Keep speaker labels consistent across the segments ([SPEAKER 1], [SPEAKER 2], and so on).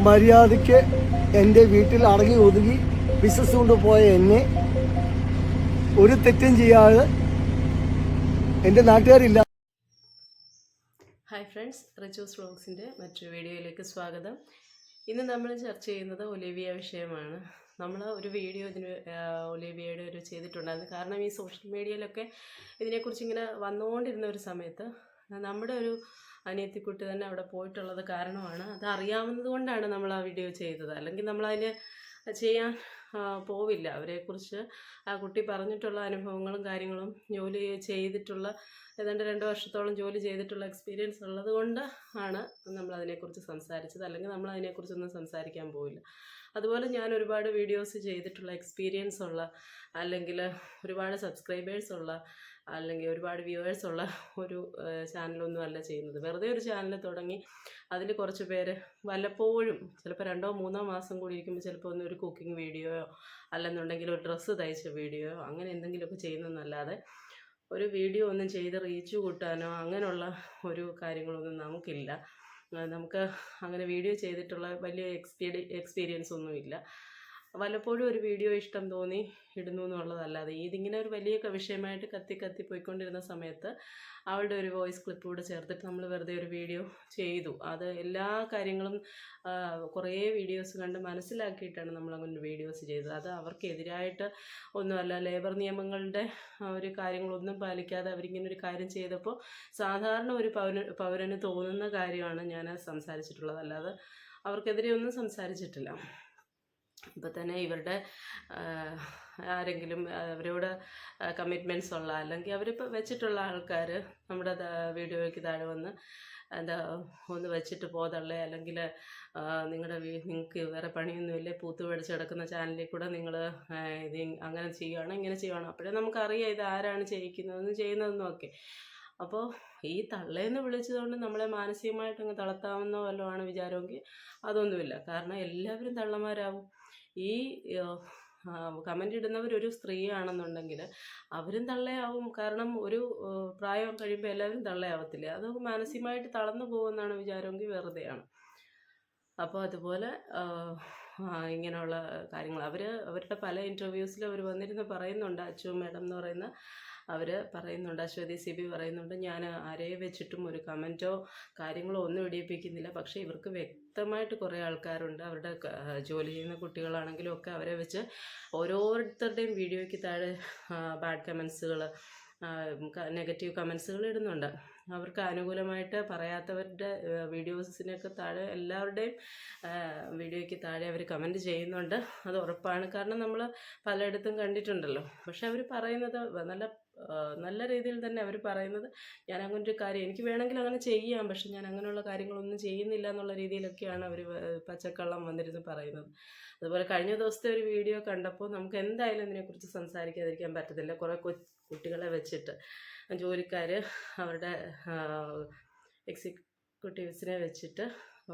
[SPEAKER 1] മര്യാദയ്ക്ക് എൻ്റെ വീട്ടിൽ അടങ്ങി ഒതുങ്ങി ബിസിനസ് കൊണ്ടുപോയ എന്നെ ഒരു തെറ്റും ചെയ്യാതെ എൻ്റെ നാട്ടുകാരില്ല.
[SPEAKER 2] ഹായ് ഫ്രണ്ട്സ്, റിച്ചൂസ് വ്ളോഗ്സിൻ്റെ മറ്റൊരു വീഡിയോയിലേക്ക് സ്വാഗതം. ഇന്ന് നമ്മൾ ചർച്ച ചെയ്യുന്നത് ഒലിവിയ വിഷയമാണ്. നമ്മൾ ഒരു വീഡിയോ ഒലിവിയയുടെ ചെയ്തിട്ടുണ്ടായിരുന്നു. കാരണം ഈ സോഷ്യൽ മീഡിയയിലൊക്കെ ഇതിനെക്കുറിച്ച് ഇങ്ങനെ വന്നുകൊണ്ടിരുന്ന ഒരു സമയത്ത് നമ്മുടെ ഒരു അനിയത്തിക്കുട്ടി തന്നെ അവിടെ പോയിട്ടുള്ളത് കാരണമാണ്. അത് അറിയാവുന്നത് കൊണ്ടാണ് നമ്മൾ ആ വീഡിയോ ചെയ്തത്. അല്ലെങ്കിൽ നമ്മളതിന് ചെയ്യാൻ പോവില്ല. അവരെക്കുറിച്ച് ആ കുട്ടി പറഞ്ഞിട്ടുള്ള അനുഭവങ്ങളും കാര്യങ്ങളും ജോലി ചെയ്തിട്ടുള്ള ഏതാണ്ട് 2 വർഷത്തോളം ജോലി ചെയ്തിട്ടുള്ള എക്സ്പീരിയൻസ് ഉള്ളത് കൊണ്ട് ആണ് നമ്മളതിനെക്കുറിച്ച് സംസാരിച്ചത്. അല്ലെങ്കിൽ നമ്മളതിനെക്കുറിച്ചൊന്നും സംസാരിക്കാൻ പോവില്ല. അതുപോലെ ഞാൻ ഒരുപാട് വീഡിയോസ് ചെയ്തിട്ടുള്ള എക്സ്പീരിയൻസ് ഉള്ള, അല്ലെങ്കിൽ ഒരുപാട് സബ്സ്ക്രൈബേഴ്സ് ഉള്ള, അല്ലെങ്കിൽ ഒരുപാട് വ്യൂവേഴ്സ് ഉള്ള ഒരു ചാനലൊന്നും അല്ല ചെയ്യുന്നത്. വെറുതെ ഒരു ചാനൽ തുടങ്ങി അതിൽ കുറച്ച് പേര് വല്ലപ്പോഴും ചിലപ്പോൾ 2-3 മാസം കൂടി ഇരിക്കുമ്പോൾ ചിലപ്പോൾ ഒരു കുക്കിംഗ് വീഡിയോയോ അല്ലെന്നുണ്ടെങ്കിൽ ഒരു ഡ്രസ്സ് തയ്ച്ച വീഡിയോയോ അങ്ങനെ എന്തെങ്കിലുമൊക്കെ ചെയ്യുന്നതെന്നല്ലാതെ ഒരു വീഡിയോ ഒന്നും ചെയ്ത് റീച്ച് കൂട്ടാനോ അങ്ങനെയുള്ള ഒരു കാര്യങ്ങളൊന്നും നമുക്കില്ല. നമുക്ക് അങ്ങനെ വീഡിയോ ചെയ്തിട്ടുള്ള വലിയ എക്സ്പീരിയൻസ് ഒന്നുമില്ല. വല്ലപ്പോഴും ഒരു വീഡിയോ ഇഷ്ടം തോന്നി ഇടുന്നു എന്നുള്ളതല്ലാതെ ഇതിങ്ങനെ ഒരു വലിയ വിഷയമായിട്ട് കത്തി പോയിക്കൊണ്ടിരുന്ന സമയത്ത് അവളുടെ ഒരു വോയിസ് ക്ലിപ്പ് കൂടെ ചേർത്തിട്ട് നമ്മൾ വെറുതെ ഒരു വീഡിയോ ചെയ്തു. അത് എല്ലാ കാര്യങ്ങളും കുറേ വീഡിയോസ് കണ്ട് മനസ്സിലാക്കിയിട്ടാണ് നമ്മളങ്ങനെ വീഡിയോസ് ചെയ്തത്. അത് അവർക്കെതിരായിട്ട് ഒന്നുമല്ല. ലേബർ നിയമങ്ങളുടെ ഒരു കാര്യങ്ങളൊന്നും പാലിക്കാതെ അവരിങ്ങനെ ഒരു കാര്യം ചെയ്തപ്പോൾ സാധാരണ ഒരു പൗരന് തോന്നുന്ന കാര്യമാണ് ഞാൻ സംസാരിച്ചിട്ടുള്ളത്. അല്ലാതെ അവർക്കെതിരെ ഒന്നും സംസാരിച്ചിട്ടില്ല. ഇപ്പോൾ തന്നെ ഇവരുടെ ആരെങ്കിലും അവരോട് കമ്മിറ്റ്മെൻറ്റ്സ് ഉള്ള, അല്ലെങ്കിൽ അവരിപ്പോൾ വെച്ചിട്ടുള്ള ആൾക്കാർ നമ്മുടെ വീഡിയോയ്ക്ക് താഴെ വന്ന് എന്താ ഒന്ന് വെച്ചിട്ട് പോതള്ളേ, അല്ലെങ്കിൽ നിങ്ങൾക്ക് വേറെ പണിയൊന്നുമില്ലേ, പൂത്ത് പിടിച്ച് കിടക്കുന്ന ചാനലിൽ കൂടെ നിങ്ങൾ ഇത് അങ്ങനെ ചെയ്യുകയാണോ ഇങ്ങനെ ചെയ്യുകയാണോ, അപ്പോഴേ നമുക്കറിയാം ഇത് ആരാണ് ചെയ്യിക്കുന്നതെന്ന് ചെയ്യുന്നതെന്നും ഒക്കെ. അപ്പോൾ ഈ തള്ളേന്ന് വിളിച്ചതുകൊണ്ട് നമ്മളെ മാനസികമായിട്ട് അങ്ങ് തളർത്താവുന്ന വല്ലതുമാണ് വിചാരമെങ്കിൽ അതൊന്നുമില്ല. കാരണം എല്ലാവരും തള്ളമാരാവും. ഈ കമൻ്റ് ഇടുന്നവരൊരു സ്ത്രീയാണെന്നുണ്ടെങ്കിൽ അവരും തള്ളയാവും. കാരണം ഒരു പ്രായം കഴിയുമ്പോൾ എല്ലാവരും തള്ളയാവത്തില്ല. അത് മാനസികമായിട്ട് തളർന്നു പോകുമെന്നാണ് വിചാരമെങ്കിൽ വെറുതെയാണ്. അപ്പോൾ അതുപോലെ ഇങ്ങനെയുള്ള കാര്യങ്ങൾ അവരുടെ പല ഇൻ്റർവ്യൂസിലും അവർ വന്നിരുന്ന് പറയുന്നുണ്ട്. അച്ചു മേഡം എന്ന് പറയുന്ന അവർ പറയുന്നുണ്ട്, അശ്വതി സിബി പറയുന്നുണ്ട്, ഞാൻ ആരെയെ വെച്ചിട്ടും ഒരു കമൻറ്റോ കാര്യങ്ങളോ ഒന്നും ഇടിയിപ്പിക്കുന്നില്ല. പക്ഷേ ഇവർക്ക് വ്യക്തമായിട്ട് കുറേ ആൾക്കാരുണ്ട്, അവരുടെ ജോലി ചെയ്യുന്ന കുട്ടികളാണെങ്കിലും ഒക്കെ അവരെ വെച്ച് ഓരോരുത്തരുടെയും വീഡിയോയ്ക്ക് താഴെ ബാഡ് കമൻസുകൾ, നെഗറ്റീവ് കമൻസുകൾ ഇടുന്നുണ്ട്. അവർക്ക് അനുകൂലമായിട്ട് പറയാത്തവരുടെ വീഡിയോസിനൊക്കെ താഴെ എല്ലാവരുടെയും വീഡിയോയ്ക്ക് താഴെ അവർ കമൻറ്റ് ചെയ്യുന്നുണ്ട്. അത് ഉറപ്പാണ്. കാരണം നമ്മൾ പലയിടത്തും കണ്ടിട്ടുണ്ടല്ലോ. പക്ഷെ അവർ പറയുന്നത് നല്ല രീതിയിൽ തന്നെ അവർ പറയുന്നത്, ഞാൻ അങ്ങനെ ഒരു കാര്യം എനിക്ക് വേണമെങ്കിൽ അങ്ങനെ ചെയ്യാം, പക്ഷെ ഞാൻ അങ്ങനെയുള്ള കാര്യങ്ങളൊന്നും ചെയ്യുന്നില്ല എന്നുള്ള രീതിയിലൊക്കെയാണ് അവർ പച്ചക്കള്ളം വന്നിരുന്ന് പറയുന്നത്. അതുപോലെ കഴിഞ്ഞ ദിവസത്തെ ഒരു വീഡിയോ കണ്ടപ്പോൾ നമുക്ക് എന്തായാലും ഇതിനെക്കുറിച്ച് സംസാരിക്കാതിരിക്കാൻ പറ്റത്തില്ല. കുറേ കുട്ടികളെ വെച്ചിട്ട് ജോലിക്കാർ അവരുടെ എക്സിക്യൂട്ടീവ്സിനെ വെച്ചിട്ട്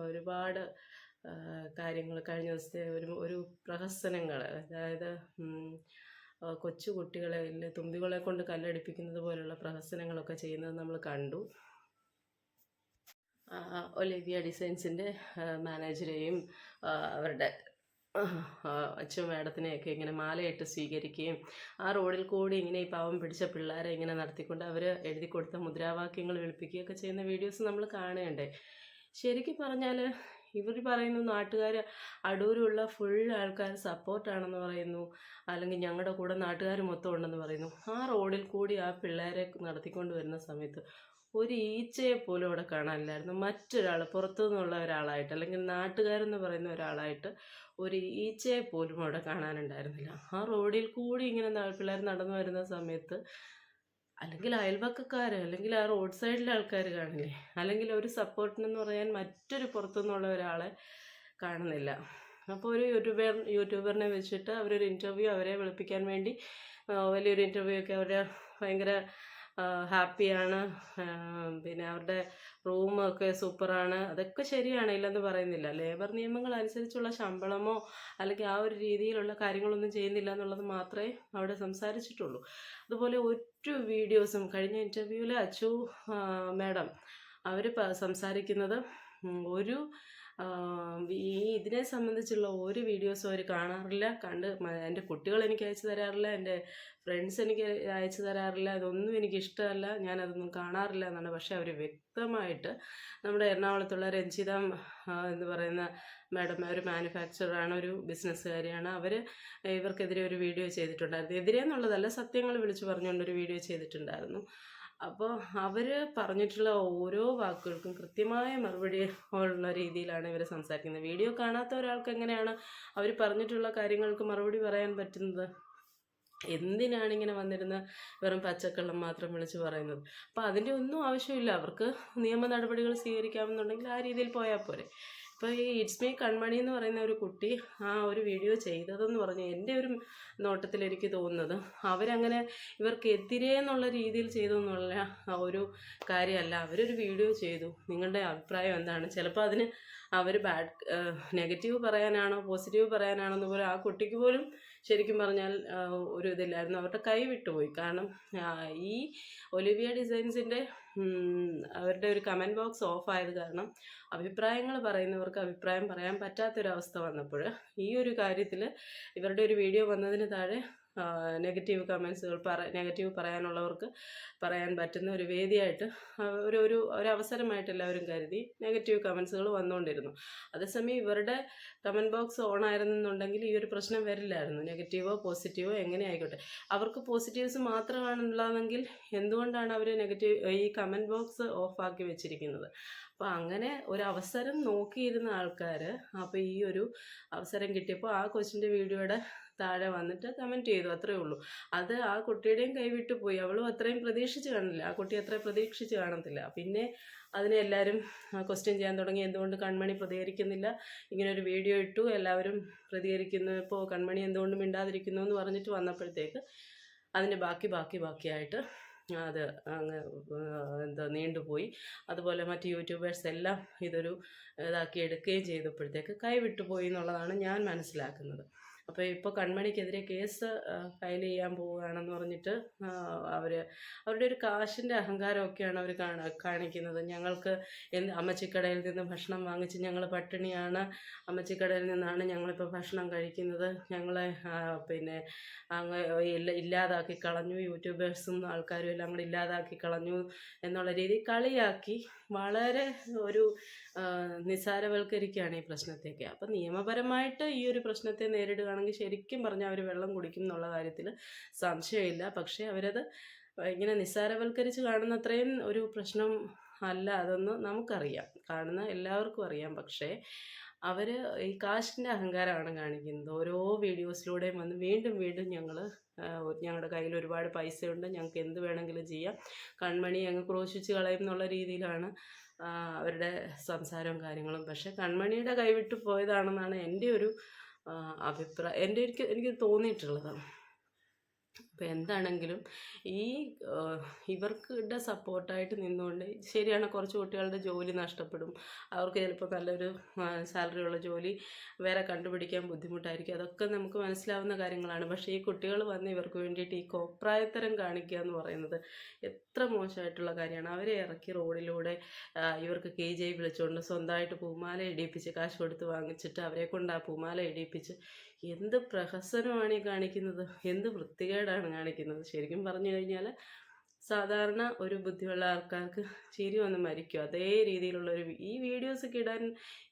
[SPEAKER 2] ഒരുപാട് കാര്യങ്ങൾ കഴിഞ്ഞ ദിവസത്തെ ഒരു പ്രഹസനങ്ങൾ, അതായത് കൊച്ചു കുട്ടികളെ തുമ്പികളെ കൊണ്ട് കല്ലടിപ്പിക്കുന്നത് പോലുള്ള പ്രഹസനങ്ങളൊക്കെ ചെയ്യുന്നത് നമ്മൾ കണ്ടു. ഒലിവിയ ഡിസൈൻസിൻ്റെ മാനേജരെയും അവരുടെ അച്ചു മാഡത്തിനെയൊക്കെ ഇങ്ങനെ മാലയിട്ട് സ്വീകരിക്കുകയും ആ റോഡിൽ കൂടി ഇങ്ങനെ ഈ പാവം പിടിച്ച പിള്ളേരെ ഇങ്ങനെ നടത്തിക്കൊണ്ട് അവർ എഴുതി കൊടുത്ത മുദ്രാവാക്യങ്ങൾ വിളിപ്പിക്കുകയൊക്കെ ചെയ്യുന്ന വീഡിയോസ് നമ്മൾ കാണേണ്ടേ. ശരിക്കും പറഞ്ഞാൽ ഇവർ പറയുന്നു നാട്ടുകാർ അടൂരുള്ള ഫുൾ ആൾക്കാർ സപ്പോർട്ടാണെന്ന് പറയുന്നു, അല്ലെങ്കിൽ ഞങ്ങളുടെ കൂടെ നാട്ടുകാർ മൊത്തം ഉണ്ടെന്ന് പറയുന്നു. ആ റോഡിൽ കൂടി ആ പിള്ളേരെ നടത്തിക്കൊണ്ട് വരുന്ന സമയത്ത് ഒരു ഈച്ചയെ പോലും അവിടെ കാണാനില്ലായിരുന്നു. മറ്റൊരാൾ പുറത്തു നിന്നുള്ള ഒരാളായിട്ട്, അല്ലെങ്കിൽ നാട്ടുകാരെന്ന് പറയുന്ന ഒരാളായിട്ട് ഒരു ഈച്ചയെ പോലും അവിടെ കാണാനുണ്ടായിരുന്നില്ല. ആ റോഡിൽ കൂടി ഇങ്ങനെ പിള്ളേർ നടന്നു വരുന്ന സമയത്ത് അല്ലെങ്കിൽ അയൽവക്കക്കാർ, അല്ലെങ്കിൽ ആ റോഡ് സൈഡിലെ ആൾക്കാർ കാണില്ലേ, അല്ലെങ്കിൽ ഒരു സപ്പോർട്ടിനെന്ന് പറയാൻ മറ്റൊരു പുറത്തുനിന്നുള്ള ഒരാളെ കാണുന്നില്ല. അപ്പോൾ ഒരു യൂട്യൂബറിനെ വെച്ചിട്ട് അവരൊരു ഇൻ്റർവ്യൂ അവരെ വിളിപ്പിക്കാൻ വേണ്ടി വലിയൊരു ഇൻ്റർവ്യൂ ഒക്കെ അവരുടെ ഭയങ്കര ഹാപ്പിയാണ്, പിന്നെ അവരുടെ റൂമൊക്കെ സൂപ്പറാണ്, അതൊക്കെ ശരിയാണ്, ഇല്ലെന്ന് പറയുന്നില്ല. ലേബർ നിയമങ്ങൾ അനുസരിച്ചുള്ള ശമ്പളമോ അല്ലെങ്കിൽ ആ ഒരു രീതിയിലുള്ള കാര്യങ്ങളൊന്നും ചെയ്യുന്നില്ല എന്നുള്ളത് മാത്രമേ അവിടെ സംസാരിച്ചിട്ടുള്ളൂ. അതുപോലെ ഒരു വീഡിയോസും കഴിഞ്ഞ ഇൻ്റർവ്യൂവിൽ അച്ചു മാഡം അവർ സംസാരിക്കുന്നത് ഒരു ഇതിനെ സംബന്ധിച്ചുള്ള ഒരു വീഡിയോസും അവർ കാണാറില്ല. എൻ്റെ കുട്ടികൾ എനിക്ക് അയച്ചു തരാറില്ല, എൻ്റെ ഫ്രണ്ട്സ് എനിക്ക് അയച്ചു തരാറില്ല. അതൊന്നും എനിക്ക് ഇഷ്ടമല്ല, ഞാനതൊന്നും കാണാറില്ല എന്നാണ്. പക്ഷേ അവർ വ്യക്തമായിട്ട് നമ്മുടെ എറണാകുളത്തുള്ള രഞ്ജിത എന്ന് പറയുന്ന മാഡം ഒരു മാനുഫാക്ചറാണ്, ഒരു ബിസിനസ്സുകാരിയാണ്. അവർ ഇവർക്കെതിരെ ഒരു വീഡിയോ ചെയ്തിട്ടുണ്ടായിരുന്നു. എതിരെ എന്നുള്ളതല്ല, സത്യങ്ങൾ വിളിച്ചു പറഞ്ഞുകൊണ്ടൊരു വീഡിയോ ചെയ്തിട്ടുണ്ടായിരുന്നു. അപ്പോൾ അവർ പറഞ്ഞിട്ടുള്ള ഓരോ വാക്കുകൾക്കും കൃത്യമായ മറുപടി ഉള്ള രീതിയിലാണ് ഇവർ സംസാരിക്കുന്നത്. വീഡിയോ കാണാത്ത ഒരാൾക്ക് എങ്ങനെയാണ് അവർ പറഞ്ഞിട്ടുള്ള കാര്യങ്ങൾക്ക് മറുപടി പറയാൻ പറ്റുന്നത്? എന്തിനാണ് ഇങ്ങനെ വന്നിരുന്ന വെറും പച്ചക്കള്ളം മാത്രം വിളിച്ച് പറയുന്നത്? അപ്പോൾ അതിൻ്റെ ഒന്നും ആവശ്യമില്ല. അവർക്ക് നിയമ നടപടികൾ സ്വീകരിക്കാമെന്നുണ്ടെങ്കിൽ ആ രീതിയിൽ പോയാൽ പോരെ. ഇപ്പോൾ ഈ ഇറ്റ്സ് മീ കൺമണി എന്ന് പറയുന്ന ഒരു കുട്ടി ആ ഒരു വീഡിയോ ചെയ്തതെന്ന് പറഞ്ഞാൽ എൻ്റെ ഒരു നോട്ടത്തിൽ എനിക്ക് തോന്നുന്നത് അവരങ്ങനെ ഇവർക്കെതിരെ എന്നുള്ള രീതിയിൽ ചെയ്തെന്നുള്ള ഒരു കാര്യമല്ല. അവരൊരു വീഡിയോ ചെയ്തു, നിങ്ങളുടെ അഭിപ്രായം എന്താണ്? ചിലപ്പോൾ അതിന് അവർ നെഗറ്റീവ് പറയാനാണോ പോസിറ്റീവ് പറയാനാണോ എന്ന് പോലും ആ കുട്ടിക്ക് പോലും ശരിക്കും പറഞ്ഞാൽ ഒരു ഇതില്ലായിരുന്നു. അവരുടെ കൈ വിട്ടുപോയി. കാരണം ഈ ഒലിവിയ ഡിസൈൻസിൻ്റെ അവരുടെ ഒരു കമൻറ്റ് ബോക്സ് ഓഫ് ആയത് കാരണം അഭിപ്രായങ്ങൾ പറയുന്നവർക്ക് അഭിപ്രായം പറയാൻ പറ്റാത്തൊരവസ്ഥ വന്നപ്പോൾ ഈ ഒരു കാര്യത്തിൽ ഇവരുടെ ഒരു വീഡിയോ വന്നതിന് താഴെ നെഗറ്റീവ് കമൻസുകൾ നെഗറ്റീവ് പറയാനുള്ളവർക്ക് പറയാൻ പറ്റുന്ന ഒരു വേദിയായിട്ട് ഒരു അവസരമായിട്ട് എല്ലാവരും കരുതി നെഗറ്റീവ് കമൻസുകൾ വന്നുകൊണ്ടിരുന്നു. അതേസമയം ഇവരുടെ കമൻറ്റ് ബോക്സ് ഓൺ ആയിരുന്നെന്നുണ്ടെങ്കിൽ ഈ ഒരു പ്രശ്നം വരില്ലായിരുന്നു. നെഗറ്റീവോ പോസിറ്റീവോ എങ്ങനെ ആയിക്കോട്ടെ. അവർക്ക് പോസിറ്റീവ്സ് മാത്രമാണുള്ളതെങ്കിൽ എന്തുകൊണ്ടാണ് അവർ ഈ കമൻറ്റ് ബോക്സ് ഓഫാക്കി വെച്ചിരിക്കുന്നത്? അപ്പോൾ അങ്ങനെ ഒരു അവസരം നോക്കിയിരുന്ന ആൾക്കാർ അപ്പോൾ ഈ ഒരു അവസരം കിട്ടിയപ്പോൾ ആ കൊച്ചിൻ്റെ വീഡിയോയുടെ താഴെ വന്നിട്ട് കമൻറ്റ് ചെയ്തു, അത്രയേ ഉള്ളൂ. അത് ആ കുട്ടിയുടെയും കൈവിട്ടു പോയി. അവളും അത്രയും പ്രതീക്ഷിച്ച് കാണില്ല, ആ കുട്ടി അത്രയും പ്രതീക്ഷിച്ച് കാണത്തില്ല. പിന്നെ അതിനെ എല്ലാവരും ക്വസ്റ്റ്യൻ ചെയ്യാൻ തുടങ്ങി, എന്തുകൊണ്ട് കൺമണി പ്രതികരിക്കുന്നില്ല? ഇങ്ങനൊരു വീഡിയോ ഇട്ടു, എല്ലാവരും പ്രതികരിക്കുന്നു, ഇപ്പോൾ കൺമണി എന്തുകൊണ്ട് മിണ്ടാതിരിക്കുന്നു എന്ന് പറഞ്ഞിട്ട് വന്നപ്പോഴത്തേക്ക് അതിൻ്റെ ബാക്കിയായിട്ട് അത് അങ്ങ് നീണ്ടുപോയി. അതുപോലെ മറ്റ് യൂട്യൂബേഴ്സ് എല്ലാം ഇതൊരു ഇതാക്കി എടുക്കുകയും ചെയ്തപ്പോഴത്തേക്ക് കൈവിട്ടുപോയി എന്നുള്ളതാണ് ഞാൻ മനസ്സിലാക്കുന്നത്. അപ്പോൾ ഇപ്പോൾ കൺമണിക്കെതിരെ കേസ് ഫയൽ ചെയ്യാൻ പോവുകയാണെന്ന് പറഞ്ഞിട്ട് അവരുടെ ഒരു കാശിൻ്റെ അഹങ്കാരമൊക്കെയാണ് അവർ കാണിക്കുന്നത്. ഞങ്ങൾക്ക് അമ്മച്ചിക്കടയിൽ നിന്ന് ഭക്ഷണം വാങ്ങിച്ച് ഞങ്ങൾ പട്ടിണിയാണ്, അമ്മച്ചിക്കടയിൽ നിന്നാണ് ഞങ്ങളിപ്പോൾ ഭക്ഷണം കഴിക്കുന്നത്, ഞങ്ങളെ പിന്നെ അങ്ങ് ഇല്ലാതാക്കി കളഞ്ഞു, യൂട്യൂബേഴ്സും ആൾക്കാരും എല്ലാം കൂടി ഇല്ലാതാക്കി കളഞ്ഞു എന്നുള്ള രീതി കളിയാക്കി വളരെ ഒരു നിസ്സാരവൽക്കരിക്കുകയാണ് ഈ പ്രശ്നത്തേക്ക്. അപ്പം നിയമപരമായിട്ട് ഈ ഒരു പ്രശ്നത്തെ നേരിടുകയാണെങ്കിൽ ശരിക്കും പറഞ്ഞാൽ അവർ വെള്ളം കുടിക്കും എന്നുള്ള കാര്യത്തിൽ സംശയമില്ല. പക്ഷേ അവരത് ഇങ്ങനെ നിസ്സാരവൽക്കരിച്ച് കാണുന്ന അത്രയും ഒരു പ്രശ്നം അല്ല അതെന്ന് നമുക്കറിയാം, കാണുന്ന എല്ലാവർക്കും അറിയാം. പക്ഷേ അവർ ഈ കാശിൻ്റെ അഹങ്കാരമാണ് കാണിക്കുന്നത്. ഓരോ വീഡിയോസിലൂടെയും വന്ന് വീണ്ടും ഞങ്ങളുടെ കയ്യിൽ ഒരുപാട് പൈസയുണ്ട്, ഞങ്ങൾക്ക് എന്ത് വേണമെങ്കിലും ചെയ്യാം, കൺമണി അങ്ങ് ക്രോശിച്ച് കളയും എന്നുള്ള രീതിയിലാണ് അവരുടെ സംസാരവും കാര്യങ്ങളും. പക്ഷേ കൺമണിയുടെ കൈവിട്ട് പോയതാണെന്നാണ് എൻ്റെ ഒരു അഭിപ്രായം, എനിക്ക് തോന്നിയിട്ടുള്ളത്. അപ്പോൾ എന്താണെങ്കിലും ഇവർക്കിടെ സപ്പോർട്ടായിട്ട് നിന്നുകൊണ്ട്, ശരിയാണ് കുറച്ച് കുട്ടികളുടെ ജോലി നഷ്ടപ്പെടും, അവർക്ക് ചിലപ്പോൾ നല്ലൊരു സാലറി ഉള്ള ജോലി വേറെ കണ്ടുപിടിക്കാൻ ബുദ്ധിമുട്ടായിരിക്കും, അതൊക്കെ നമുക്ക് മനസ്സിലാവുന്ന കാര്യങ്ങളാണ്. പക്ഷേ ഈ കുട്ടികൾ വന്ന് ഇവർക്ക് വേണ്ടിയിട്ട് ഈ കോപ്രായത്തരം കാണിക്കുക എന്ന് പറയുന്നത് എത്ര മോശമായിട്ടുള്ള കാര്യമാണ്. അവരെ ഇറക്കി റോഡിലൂടെ ഇവർക്ക് KJ വിളിച്ചുകൊണ്ട് സ്വന്തമായിട്ട് പൂമാല ഇടിപ്പിച്ച് കാശ് കൊടുത്ത് വാങ്ങിച്ചിട്ട് അവരെ കൊണ്ട് ആ പൂമാല ഇടിപ്പിച്ച് എന്ത് പ്രഹസനമാണ് ഈ കാണിക്കുന്നത്, എന്ത് വൃത്തികേടാണ് കാണിക്കുന്നത്. ശരിക്കും പറഞ്ഞു കഴിഞ്ഞാൽ സാധാരണ ഒരു ബുദ്ധിയുള്ള ആൾക്കാർക്ക് ചിരി വന്ന് മരിക്കും. അതേ രീതിയിലുള്ളൊരു ഈ വീഡിയോസൊക്കെ ഇടാൻ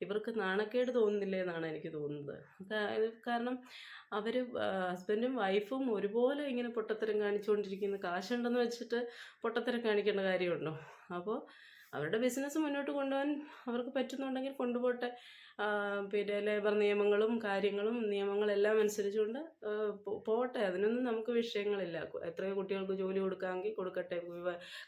[SPEAKER 2] ഇവർക്ക് നാണക്കേട് തോന്നുന്നില്ലേ എന്നാണ് എനിക്ക് തോന്നുന്നത്. കാരണം അവർ ഹസ്ബൻഡും വൈഫും ഒരുപോലെ ഇങ്ങനെ പൊട്ടത്തരം കാണിച്ചുകൊണ്ടിരിക്കുന്ന, കാശുണ്ടെന്ന് വെച്ചിട്ട് പൊട്ടത്തരം കാണിക്കേണ്ട കാര്യമുണ്ടോ? അപ്പോൾ അവരുടെ ബിസിനസ് മുന്നോട്ട് കൊണ്ടുപോകാൻ അവർക്ക് പറ്റുന്നുണ്ടെങ്കിൽ കൊണ്ടുപോട്ടെ. പിന്നെ ലേബർ നിയമങ്ങളെല്ലാം അനുസരിച്ചുകൊണ്ട് പോട്ടെ, അതിനൊന്നും നമുക്ക് വിഷയങ്ങളില്ല. എത്രയോ കുട്ടികൾക്ക് ജോലി കൊടുക്കാമെങ്കിൽ കൊടുക്കട്ടെ,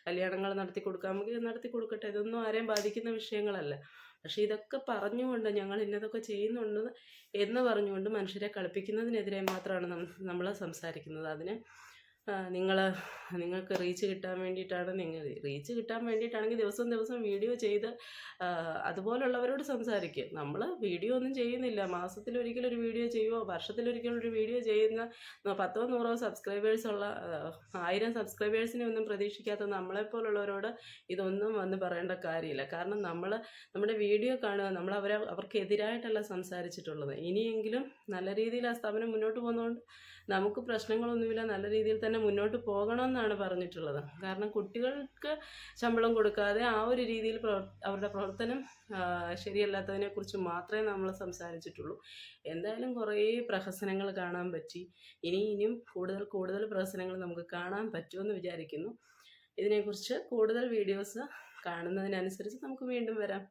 [SPEAKER 2] കല്യാണങ്ങൾ നടത്തി കൊടുക്കാമെങ്കിൽ നടത്തി കൊടുക്കട്ടെ, ഇതൊന്നും ആരെയും ബാധിക്കുന്ന വിഷയങ്ങളല്ല. പക്ഷേ ഇതൊക്കെ പറഞ്ഞുകൊണ്ട് ഞങ്ങൾ ഇന്നതൊക്കെ ചെയ്യുന്നുണ്ട് എന്ന് പറഞ്ഞുകൊണ്ട് മനുഷ്യരെ കളിപ്പിക്കുന്നതിനെതിരെ മാത്രമാണ് നമ്മൾ സംസാരിക്കുന്നത്. അതിന് നിങ്ങൾക്ക് റീച്ച് കിട്ടാൻ വേണ്ടിയിട്ടാണ്, റീച്ച് കിട്ടാൻ വേണ്ടിയിട്ടാണെങ്കിൽ ദിവസം ദിവസം വീഡിയോ ചെയ്ത് അതുപോലുള്ളവരോട് സംസാരിക്കുക. നമ്മൾ വീഡിയോ ഒന്നും ചെയ്യുന്നില്ല, മാസത്തിലൊരിക്കലും ഒരു വീഡിയോ ചെയ്യുമോ വർഷത്തിലൊരിക്കലും ഒരു വീഡിയോ ചെയ്യുന്ന 10-100 സബ്സ്ക്രൈബേഴ്സുള്ള 1000 സബ്സ്ക്രൈബേഴ്സിനെ ഒന്നും പ്രതീക്ഷിക്കാത്ത നമ്മളെപ്പോലുള്ളവരോട് ഇതൊന്നും വന്ന് പറയേണ്ട കാര്യമില്ല. കാരണം നമ്മുടെ വീഡിയോ കാണുക, നമ്മൾ അവർക്കെതിരായിട്ടല്ല സംസാരിച്ചിട്ടുള്ളത്. ഇനിയെങ്കിലും നല്ല രീതിയിൽ ആ സ്ഥാപനം മുന്നോട്ട് പോകുന്നതുകൊണ്ട് നമുക്ക് പ്രശ്നങ്ങളൊന്നുമില്ല, നല്ല രീതിയിൽ തന്നെ മുന്നോട്ട് പോകണമെന്നാണ് പറഞ്ഞിട്ടുള്ളത്. കാരണം കുട്ടികൾക്ക് ശമ്പളം കൊടുക്കാതെ ആ ഒരു രീതിയിൽ അവരുടെ പ്രവർത്തനം ശരിയല്ലാത്തതിനെക്കുറിച്ച് മാത്രമേ നമ്മൾ സംസാരിച്ചിട്ടുള്ളൂ. എന്തായാലും കുറേ പ്രഹസനങ്ങൾ കാണാൻ പറ്റി. ഇനിയും കൂടുതൽ പ്രഹസനങ്ങൾ നമുക്ക് കാണാൻ പറ്റുമെന്ന് വിചാരിക്കുന്നു. ഇതിനെക്കുറിച്ച് കൂടുതൽ വീഡിയോസ് കാണുന്നതിനനുസരിച്ച് നമുക്ക് വീണ്ടും വരാം.